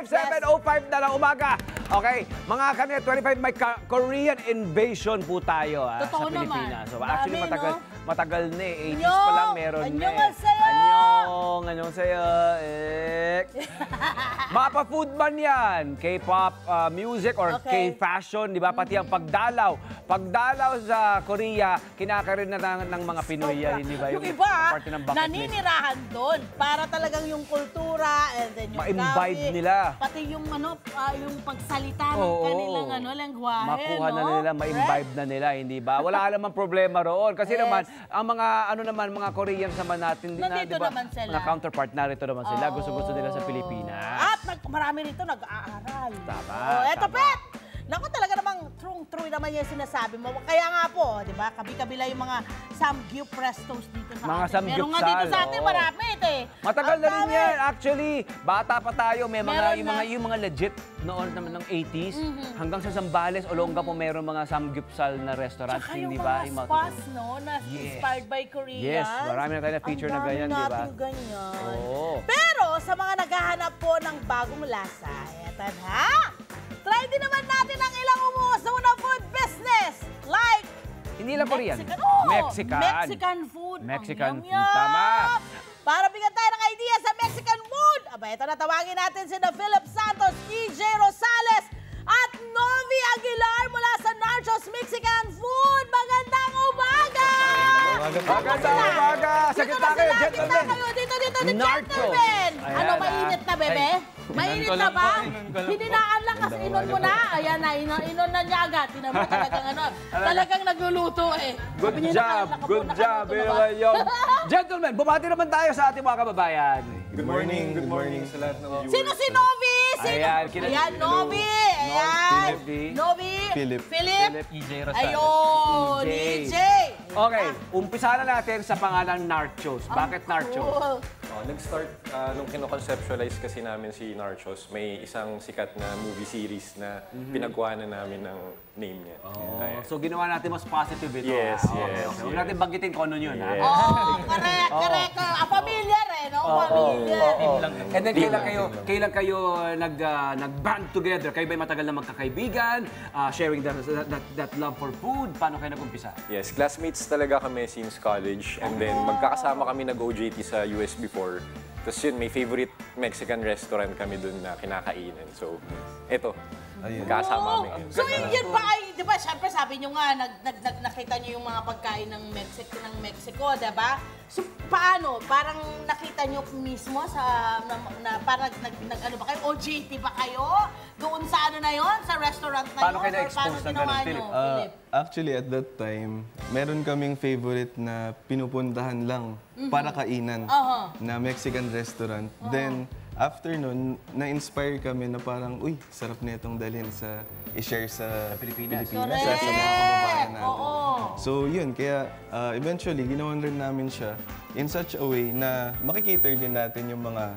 7:05 na ng umaga. Okay, mga kanya, 25, may Korean invasion po tayo sa Pilipinas. So, actually, matagal na eh. 80s pa lang meron na eh. Anyong sayo. Mapa-food man yan. K-pop music or K-fashion, di ba? Pati ang pagdalaw. Pagdalaw sa Korea, kinakarin na ng mga Pinoy yan, di ba? Yung iba, parte ng bucket list. naninirahan doon para talagang yung kultura and then yung ma-imbibe nila. Pati yung yung pagsalita ng kanilang lengguwahe. Makuha na nila, ma-imbibe na nila, hindi ba? Wala namang problema roon. Kasi naman, ang mga mga Koreans naman natin, nandito diba, naman sila. mga counterpart narito naman sila. Gusto-gusto nila sa Pilipinas. At marami rito nag-aaral. Tama. Eto, Pet! Naku, talaga namang true naman yung sinasabi mo. Kaya nga po, di ba, kabi-kabila yung mga samgyup restos dito sa mga atin. Meron nga dito sa atin, marami ito eh. Matagal na rin yan. Actually, bata pa tayo, may yung mga legit noon naman ng 80s. Hanggang sa Zambales, Olonga po meron mga samgyupsal na restaurants. Tsaka hindi yung ba? mga spas, no? Na inspired by Koreans. Yes, marami na tayo na feature na ganyan, di ba? Ang dami natin ganyan. Oo. Pero sa mga naghahanap po ng bagong lasa, eto na! Try din naman natin ang ilang umuuso na food business. Like, hindi lang Korean. Mexican food. Mexican food, yum. tama. Para bigyan tayo ng idea sa Mexican food. Aba, ito na, tawagin natin si Philip Santos, EJ Rosales, at Novi Aguilar mula sa Narchos Mexican Food. Magandang umaga! Magandang umaga! Sakita kayo, gentlemen! Dito, gentlemen! Ano, mainit na, bebe? Mainit na ba? Hininaan lang kasi inon mo na. Ayan na, inon na niya agad. Tinan mo talagang nagluluto eh. Good job. Gentlemen, bumati naman tayo sa ating mga kababayan. Good morning sa lahat ng viewers. Sino si Novi? Ayan, Novi. Ayan. Novi. Philip. EJ Rosales. Ayun, EJ. Okay, umpisa na natin sa pangalang Narchos. Bakit Narchos? Nag-start nung kino-conceptualize kasi namin si Narchos, may isang sikat na movie series na pinagkuha na namin ng name niya. So ginawa natin mas positive ito. Yes. Huwag natin banggitin kung ano yun. Correct. Familiar eh, no? Familiar. And then kailan kayo nag-band together? Kayo ba'y matagal na magkakaibigan? Sharing that love for food? Paano kayo nag-umpisa? Yes, classmates talaga kami since college. And then magkakasama kami nag-OJT sa US before. Tapos yun, may favorite Mexican restaurant kami dun na kinakainan. So, eto. Magkakasama kami. So, yun ba ay, di ba, syempre sabi nyo nga, nakita nyo yung mga pagkain ng Mexico, di ba? So, paano? Parang nakita nyo mismo sa, parang ano ba kayo? OJT ba kayo? Doon sa ano na yon sa restaurant na paano yun? Kayo na-expose ng ganun, Philip? Actually, at that time, meron kaming favorite na pinupuntahan lang para kainan na Mexican restaurant. Then, after nun, na-inspire kami na parang, uy, sarap na itong dalhin i-share sa Pilipinas. Sa mga kababayan natin. So yun, kaya eventually, ginawan rin namin siya in such a way na makikater din natin yung mga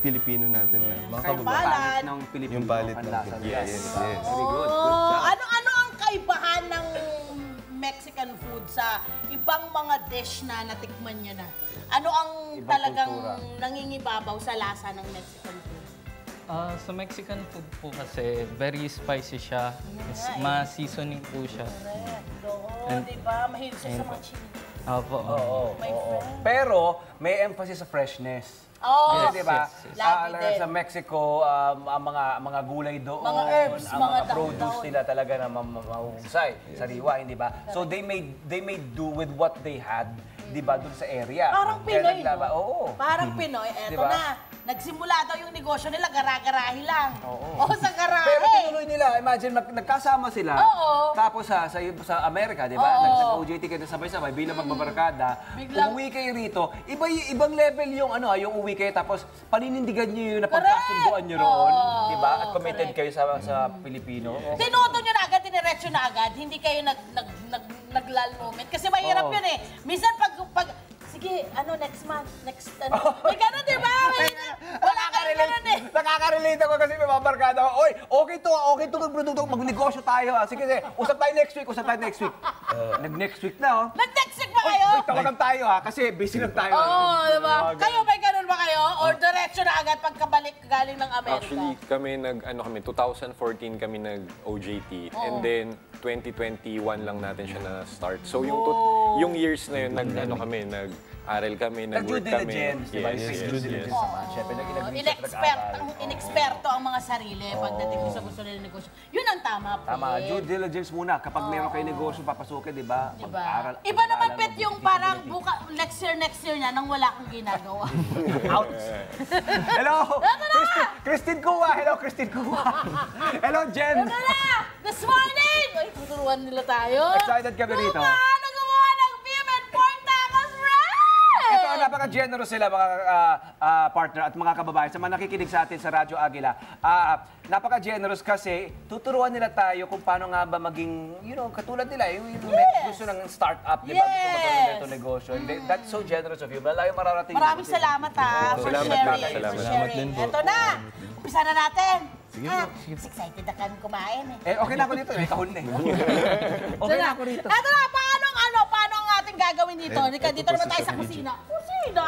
Filipino natin na mga kababayan. Ng Pilipino. Yung palit ng Pilipino. Yes. Yes. Very good. Ano ang kaibahan ng Mexican food sa ibang mga dish na natikman nyo na? Ano ang talagang nangingibabaw sa lasa ng Mexican food? Sa Mexican food po kasi, very spicy siya. Ma-seasoning po siya. Correct. Diba? Mahilig siya sa mga chili. Opo. Pero may emphasis sa freshness. Kasi diba, sa Mexico, ang mga gulay doon, mga herbs, ang mga produce nila talaga na mahuhusay, sariwa, hindi ba? So they made do with what they had, di ba, doon sa area. Parang Pinoy, no? Oo. Parang Pinoy, eto Diba? na. Nagsimula daw yung negosyo nila, gara-garahi lang. Oo, sa garahe. Pero tinuloy nila, imagine, nagkasama sila. Tapos sa Amerika, di ba? Nag-OJT kayo sabay-sabay bilang magbabarkada. Umuwi kayo rito, ibang level yung yung uwi kayo, tapos paninindigan nyo yung napagkasunduan nyo roon. Di ba? At committed kayo sa Pilipino. Tinuto nyo na agad, tiniretso na agad. Hindi kayo nag-lull moment. Kasi mahirap yun eh. Minsan pag sige, next month, may gano'n, di ba? Wala kayo gano'n eh. Nakaka-relate ako kasi may mabarkada ako. Oy, okay to ng produkto. Magnegosyo tayo. Sige, usap tayo next week. Nag-next week na, Nag-next week ba? kayo? Uy, tawagan tayo ha, kasi busy lang tayo. Oo, diba? Kayo, may ganun ba kayo? Or diretso na agad pagkabalik galing ng Amerika? Actually, kami 2014 kami nag-OJT. And then, 2021 lang natin siya na-start. So, yung years na yun, nag-aral kami, Nag-due nag-work kami. diligence, diba? Yung Yes, due yes, diligence yes. naman. Siyempre, nag-research, Inexperto ang mga sarili pagdating sa gusto nila ng negosyo. Yun ang tama, Tama, due diligence muna. Kapag meron kayo negosyo, papasukin, di ba? Diba? Mag-aral. Iba naman, Pet, yung parang next year na nang wala kang ginagawa. Ouch! Hello! Christine Kua! Hello, Christine Kua! Hello, Jen! Ano na? This morning! Ay, tuturuan nila tayo. Excited kami rito. Paano gumawa ng beef and pork tacos, right? Ito, napaka-generous sila mga partner at mga kababayan sa mga nakikinig sa atin sa Radyo Agila. Napaka-generous kasi tuturuan nila tayo kung paano nga ba maging, katulad nila, yung gusto ng start-up, di ba? Gusto magkaroon ng negosyo. That's so generous of you. Malayo mararating. Maraming salamat for sharing. Salamat. Ito na! Umpisa na natin. Excited na kami kumain eh. Okay na ako dito. May kahon na eh. Okay na ako rito. Ito na, paano ang ating gagawin dito? Dito naman tayo sa kusina. Kusina?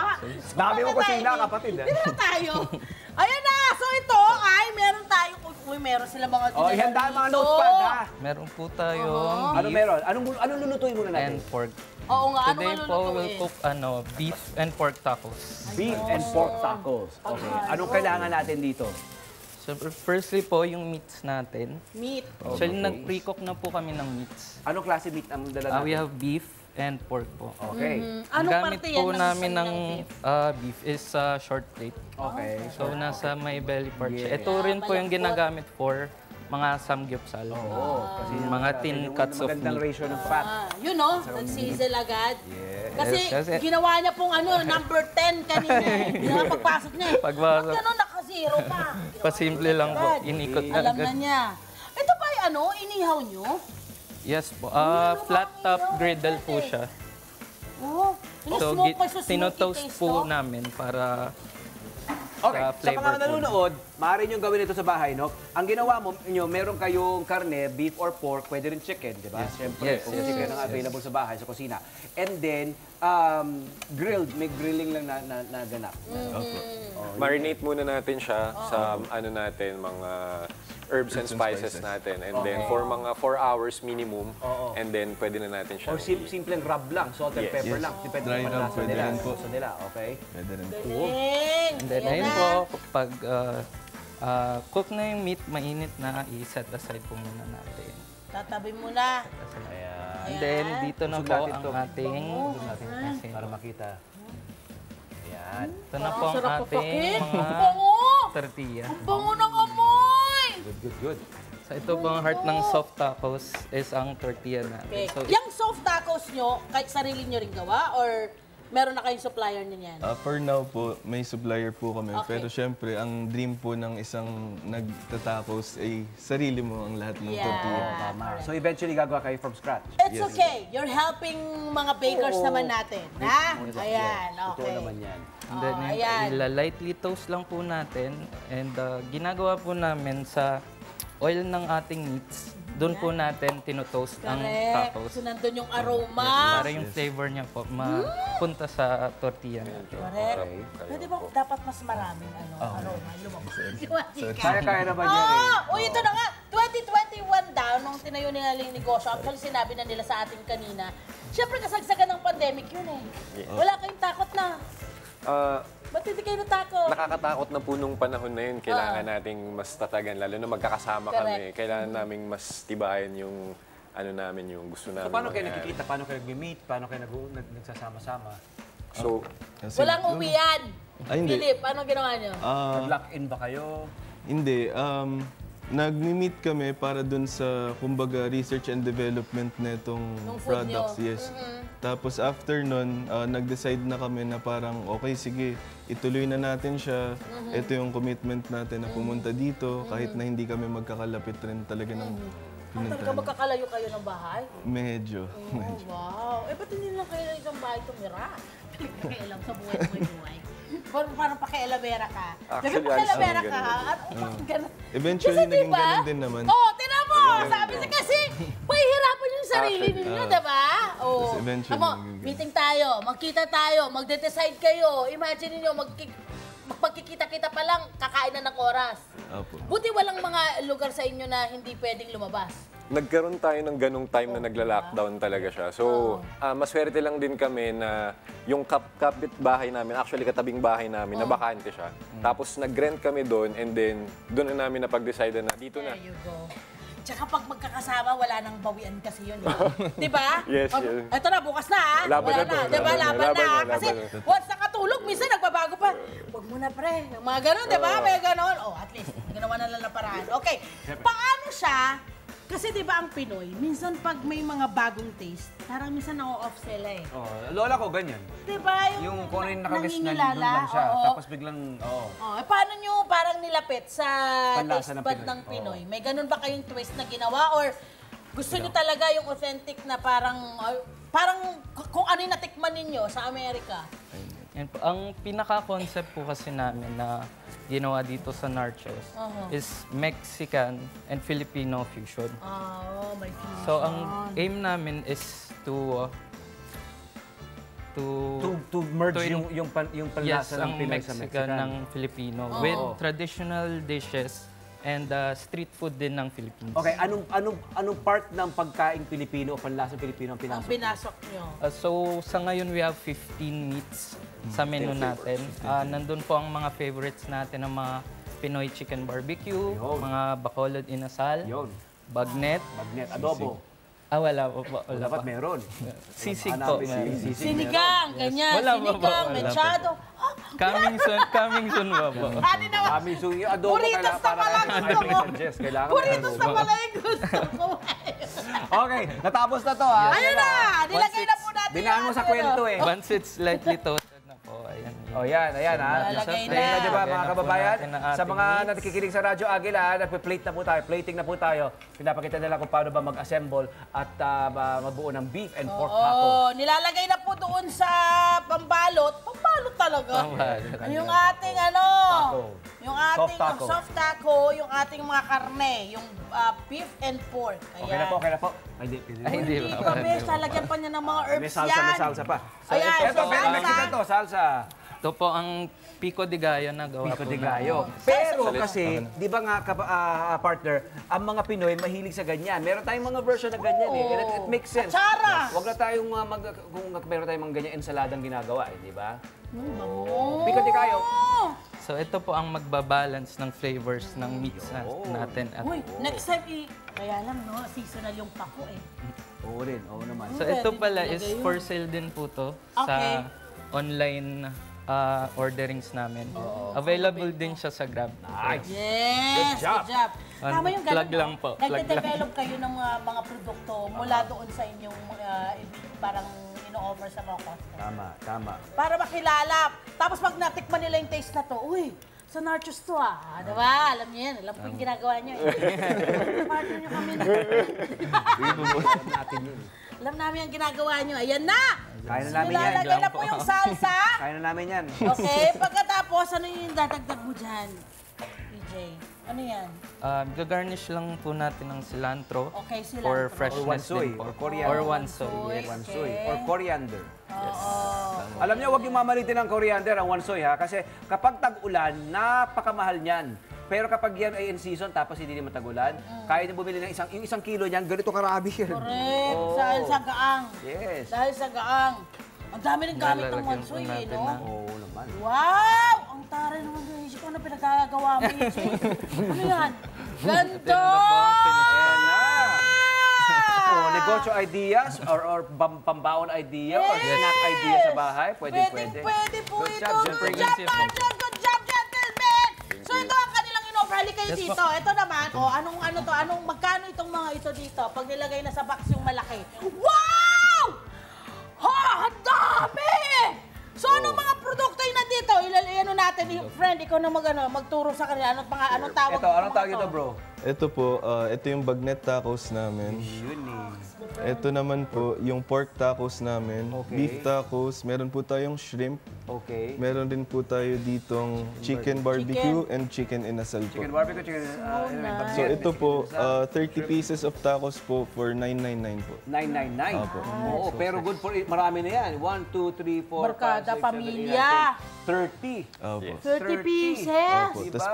Dami ko kusina, kapatid. Dito na tayo. Ayan na! So ito ay meron tayo. Uy, meron sila mga Ihandaan mga notepad ha. Meron po tayong Ano meron? Anong lulutuin muna and natin? pork. Oo nga, ano Today nga po, we'll lulutuin? cook beef and pork tacos. Beef and pork tacos. Okay. Anong kailangan natin dito? So, firstly po, yung meats natin. Meat. Actually, nag-pre-cook na po kami ng meats. Anong klase meat ang dala natin? We have beef and pork po. Okay. Anong Gamit parte yan po ng namin ng ng beef is short plate. Okay. So, nasa may belly part siya. Yeah. Ito rin po yung ginagamit for mga samgyupsal. Kasi Mga thin cuts of magandang meat. ratio ng fat. Nag-sizzle agad. Yeah. Kasi ginawa niya pong number 10 kanina. Pagpasok niya eh. Pagpasok. Ba't gano'n naka-zero pa? Pasimple lang po. Inikot na Alam na agad. niya. Ito ba ay inihaw niyo? Yes po. Flat top griddle po siya. Oo. So, Smoke pa sa smoky tinotoast taste, po no? namin para Okay, sa sa flavor mga po. nanonood, maaari nyo gawin ito sa bahay, no? Ang ginawa mo, meron kayong karne, beef or pork, pwede rin chicken, di ba? Siyempre, kung chicken ang available sa bahay, sa kusina. And then, grilled, may grilling lang na ganap. Marinate muna natin siya sa mga herbs and spices natin. And then for mga 4 hours minimum. And then pwede na natin siya. Or simpleng rub lang, salt and pepper lang. Depende Dry sa rub, panlasa pwede nila. rin po. Gusto nila, okay? Pwede rin po. Galing. And then, Ayan ayun na. po, pag cook na yung meat, mainit na, i-set aside po muna natin. Tatabi mo na. And then, dito na Usog po natin ang to. ating, Para makita. Ayan. ito na po ang Sarap ating papakit. mga Bango! tortilla. Bango ng amoy! Good. So, ito po ang heart ng soft tacos is ang tortilla natin. Okay. So, Yung soft tacos nyo, kahit sarili nyo rin gawa? Or meron na kayong supplier nyo yan? For now po, may supplier po kami. Okay. Pero syempre, ang dream po ng isang nagtatapos ay sarili mo ang lahat ng tortilla. Tama. So eventually gagawa kayo from scratch. It's okay. You're helping mga bakers naman natin. Ha? Ayan, Totoo okay. naman yan. and then, ayan. ila-lightly toast lang po natin. And ginagawa po namin sa oil ng ating meats. Doon po natin tinotoast ang Correct. tacos. So, nandun yung aroma. Para yung flavor niya po mapunta sa tortilla natin. Correct. Pwede ba dapat mas maraming aroma? Lumabas. Kaya na ba niya eh? Uy, ito na nga. 2021 daw, nung tinayo nila yung negosyo, actually sinabi na nila sa atin kanina, syempre kasagsagan ng pandemic yun eh. Wala kayong takot na. Ba't hindi kayo natakot? Nakakatakot na po nung panahon na yun. Kailangan nating mas tatagan, lalo na magkakasama kami. Kailangan naming mas tibayan yung namin, yung gusto namin. So paano kayo mangyari. nakikita? Paano kayo nag-meet? Paano kayo nagsasama-sama? So, Kasi, Walang uwian. Ay, hindi. Philip, ano ginawa niyo? Nag-lock-in ba kayo? Hindi. Nag-meet kami para dun sa, kumbaga, research and development netong Nung food products. nyo. Yes. Tapos after nun, nag-decide na kami na parang, okay, sige, ituloy na natin siya. Ito yung commitment natin na pumunta dito, kahit na hindi kami magkakalapit rin talaga ng Talaga pinuntahan. magkakalayo kayo ng bahay? Medyo. Oh, wow. Eh, ba't hindi lang kayo ng isang bahay tumira? Pakialam sa buhay-buhay. Parang pakialamera ka. Actually, Pakialamera alis ka, naman ha? Ganun. Eventually, Kasi naging diba? ganun din naman. Oh, tinan mo! Sabi niya kasi, pahihirapan yung yung sarili ninyo, diba? Oh. Tapos eventually, Amo, magiging- meeting tayo, magkita tayo, magde-decide kayo. Imagine niyo magpagkikita-kita pa lang, kakain na ng oras. Opo. Buti walang mga lugar sa inyo na hindi pwedeng lumabas. Nagkaroon tayo ng ganong time na nagla-lockdown talaga siya. So, maswerte lang din kami na yung kapitbahay namin, actually katabing bahay namin, na bakante siya. Tapos nag-rent kami doon and then doon na namin napag-decide na dito na. There you go. Tsaka pag magkakasama, wala nang bawian kasi yun. Di ba? Yes, yes. Ito na, bukas na ha. Laban Wala na to, Di ba? laban na, Laban laban na. na, Kasi laban na. once nakatulog, minsan nagbabago pa. Huwag mo na pre. Mga ganon, di ba? May ganon. Oh, at least, ginawa na lang na paraan. Okay. Paano siya? Kasi di ba ang Pinoy, minsan pag may mga bagong taste, parang minsan na-off sila eh. Oh, lola ko ganyan. Di ba? Yung kung ano yung nakamiss na nangingilala, doon lang siya. oo. Tapos biglang, oo. Oh, paano nyo parang nilapit sa Panlasa taste ng bud Pinoy. ng Pinoy? May ganun ba kayong twist na ginawa or gusto nyo talaga yung authentic na parang kung ano yung natikman ninyo sa Amerika? Yan po. Ang pinaka-concept po kasi namin na ginawa dito sa Nachos is Mexican and Filipino fusion. Oh, my fusion. So, ang aim namin is to To merge to in- yung yes, panlasa ng ang Pinoy sa Mexican Mexican. ng Filipino with traditional dishes and street food din ng Philippines. Okay, anong part ng pagkaing Pilipino o panlasang Pilipino ang Ang pinasok? pinasok nyo. So, sa ngayon, we have 15 meats sa menu natin. Nandun po ang mga favorites natin ng mga Pinoy chicken barbecue, Yun. mga bacolod inasal, Yun. bagnet. Magnet, adobo. Wala po po. Wala Dapat pa. meron. Sisig po. Hanapin meron. sisig. Sinigang, ganyan. Wala pa po, Sinigang, wala mechado. Coming soon pa po. Ano naman? Kami so yung adobo Burritos kailangan na pala para gusto mo. suggest. Kailangan Burritos na adobo. pala yung gusto ko. Okay, natapos na to ha. Ayun na! Nilagay na po natin. Dinaan mo sa kwento eh. Once it's lightly toasted na po, ayan. Oh, yan, ayan ha. Lalagay Ayun na, na. di ba, Lagyan mga na po kababayan? natin ang Sa ating mga meats. nakikinig sa Radyo Agila, nagpe-plate na po tayo, plating na po tayo. Pinapakita nila kung paano ba mag-assemble at magbuo ng beef and pork taco. Oo, nilalagay na po doon sa pambalot. Pambalot talaga. Pambalot. Yung ating ano, Taco. yung ating Soft taco. soft taco, yung ating mga karne, yung beef and pork. Ayan. Okay na po, okay na po. Ay, hindi. Ay, hindi Hindi pa. pa, besh. Lalagyan pa niya ng mga herbs May salsa, yan. may salsa pa. Ayan, Ito, salsa. Mexican to, salsa. Ito po ang pico de gallo na gawa Pico po de na- gallo. Pero kasi, di ba nga, partner, ang mga Pinoy mahilig sa ganyan. Meron tayong mga version na ganyan eh. And it makes sense. Atsara! Huwag na tayong, kung meron tayong mga ganyan ensaladang ginagawa eh, di ba? Oh. Pico de gallo. So ito po ang magbabalance ng flavors ng meats natin. At Uy, next time kaya lang no, seasonal yung pako eh. Oo rin, oo naman. so ito Pwede pala talaga is yun. for sale din po to Okay. sa online orderings namin. Available din siya sa Grab. Nice. Yes, Good job. Tama yung Plug ganun. lang po, plug Nagde-develop kayo ng mga produkto mula doon sa inyong parang ino-offer sa mga customer. Tama, tama. Para makilala. Tapos pag natikman nila yung taste na to, uy, sa Nachos to ah. Diba? Alam niyo yan. Alam ko yung ginagawa niyo eh. Partner niyo kami. Natin yun. Alam namin yung ginagawa niyo. Ayan na! Kaya na namin yan. Nilalagay na po yung salsa. Kaya na namin yan. Okay, pagkatapos, ano yung dadagdag mo dyan? PJ, ano yan? Gagarnish lang po natin ng cilantro Okay, cilantro. for Or freshness wansoy, din po. or coriander. Or wansoy, yes. Wansoy. Okay. Or coriander. Oo. Alam niyo, huwag yung mamalitin ng coriander, ang wansoy ha. Kasi kapag tag-ulan, napakamahal niyan. Pero kapag yan ay in season, tapos hindi naman tag-ulan, kaya niyo bumili ng isang kilo niyan, ganito karami yan. Correct. Oo. Dahil sa gaang. Yes. Dahil sa gaang. Ang dami ng gamit ng Lalagyan wansoy po eh, natin no? ng- Oo naman. Wow! Ang taray naman doon. Isip ko na pinagkagawa mo, EJ. Ano yan? Ganto! Ayan na. Oh, negosyo ideas or pambaon idea or snack idea sa bahay, pwede. Pwede po Good ito. job, Good Jeffrey. job, partner. Good job, gentlemen. So ito ang kanilang in-offer. Halika kayo dito. Ito naman, magkano itong mga ito dito? Pag nilagay na sa box yung malaki. Wow! Ha! Ang dami! So anong mga produkto yung nandito? Ano natin, friend, ikaw na magturo sa kanila. Anong tawag Ito, anong tawag ito, bro? Ito po, ito yung bagnet tacos namin. Yun eh. Ito naman po, yung pork tacos namin. Okay. Beef tacos. Meron po tayong shrimp. Okay. Meron din po tayo ditong chicken barbecue and chicken inasal po. Chicken barbecue, chicken... So ito po, 30 pieces of tacos po for $9.99 po. 999. Opo. Oo, pero good for marami na yan. 1, 2, 3, 4, Barkada, 5, 6, 7, 8, pamilya. 30. Opo. 30 pieces. Opo. Diba? Tapos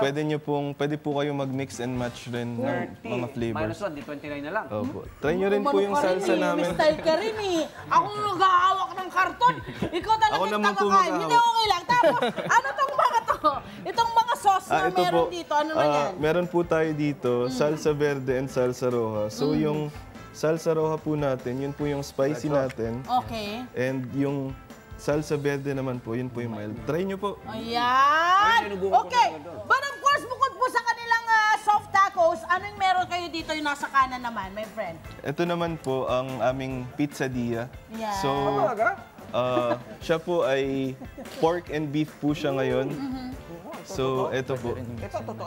pwede po kayo mag-mix and match rin ng 30. mga flavors. Minus 1, di 29 na lang. Opo. Try nyo rin po yung salsa namin. May style ka rin eh. Ako naghahawak ng karton. Ikaw talaga Ako yung naman po tagakain. Hindi, maghahawak. okay lang. Tapos, ano tong mga to? Itong mga sauce na Ito meron po, dito. Ano na yan? meron po tayo dito, salsa verde and salsa roja. So yung salsa roja po natin, yun po yung spicy natin. Okay. And yung salsa verde naman po, yun po yung mild. Try nyo po. Ayan. sinubukan ko Okay. na doon. But of course, bukod po sa kanilang soft tacos, anong meron kayo dito yung nasa kanan naman, my friend? Ito naman po ang aming pizzadilla. Yeah. So, siya po ay pork and beef po siya ngayon. So, ito po.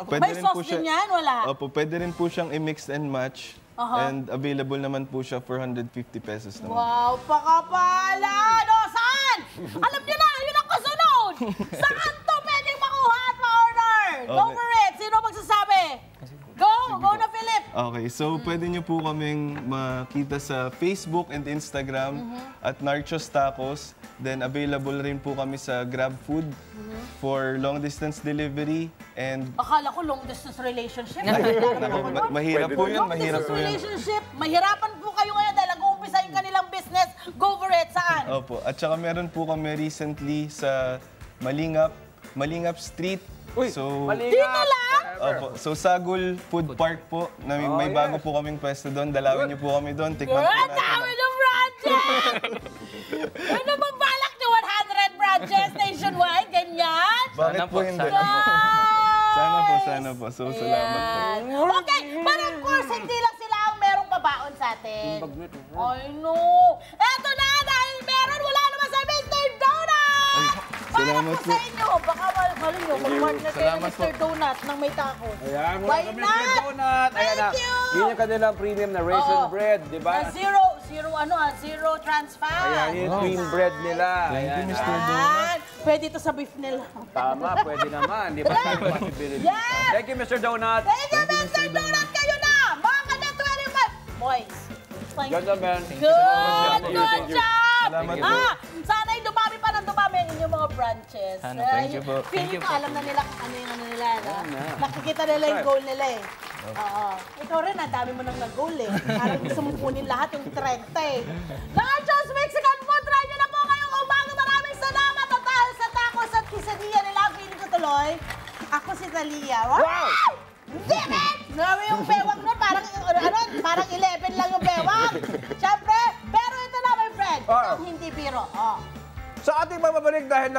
Pwede May rin po sauce siya- din yan? Wala? Opo, pwede rin po siyang i-mix and match. And available naman po siya for 150 pesos naman. Wow, pakapala! No, saan? Alam niyo na, yun ang kasunod! Saan to pwedeng makuha at ma-order? Go Okay. for it! Sino magsasabi? Go! Go na, Philip! Okay, so pwede niyo po kaming makita sa Facebook and Instagram at Narchos Tacos. Then available rin po kami sa GrabFood for long distance delivery and Akala ko long distance relationship. mahirap po yun, Long mahirap distance po yun. relationship. Mahirapan po kayo ngayon dahil nag-uumpisa yung kanilang business. Go for it! Saan? Opo, at saka meron po kami recently sa Malingap Street. So, Dito lang? opo, so Sagol Food Park po, na may bago po kaming pwesto doon. Dalawin niyo po kami doon, tikman po Ang natin. dami ng branches! Ano bang balak niyo? 100 branches nationwide? Ganyan? Bakit po hindi? Sana po. So, salamat po. Ayan. Okay, but of course, hindi lang sila ang merong babaon sa atin. I know. Eto na, dahil meron, wala naman sa Mr. Donut! Para salamat po po. sa inyo. Baka maling nyo, kung partner kayo ng Mr. Donut ng may tacos. Ayan, Why mula kami not? Mr. Donut. Ayan na. Thank you! Yun yung kanilang premium na raisin Oo. bread, di ba? Na zero trans fat. Ayan, yung cream bread nila. Thank you, Ayan, Mr. Ayan. Pwede ito sa beef nila. Tama, pwede naman. Di ba? Possibility. Yes! Thank you, Mr. Donut. Thank you, Mr. Donut! Kayo na! Mga kanya 25! Boys, thank you. Gentlemen. Good job! Salamat po. Sana'y dumami pa ng dumami ang inyong mga branches. Sana, thank you po. Feeling ko alam na nila kung ano yung ano nila. No? Nakikita nila yung goal nila eh. Oo. Ikaw rin, ang dami mo nang nag-goal eh. Parang gusto mong kunin lahat yung 30 eh. Nachos Mexican Food, try nyo na po ngayong umaga. Maraming salamat at dahil sa tacos at quesadilla nila. Feeling ko tuloy. Ako si Talia. Wow! Damn it! Grabe yung bewang nun. Parang 11 lang yung bewang. Siyempre, pero ito na, my friend. Ito ang hindi biro. Sa ating bababalik dahil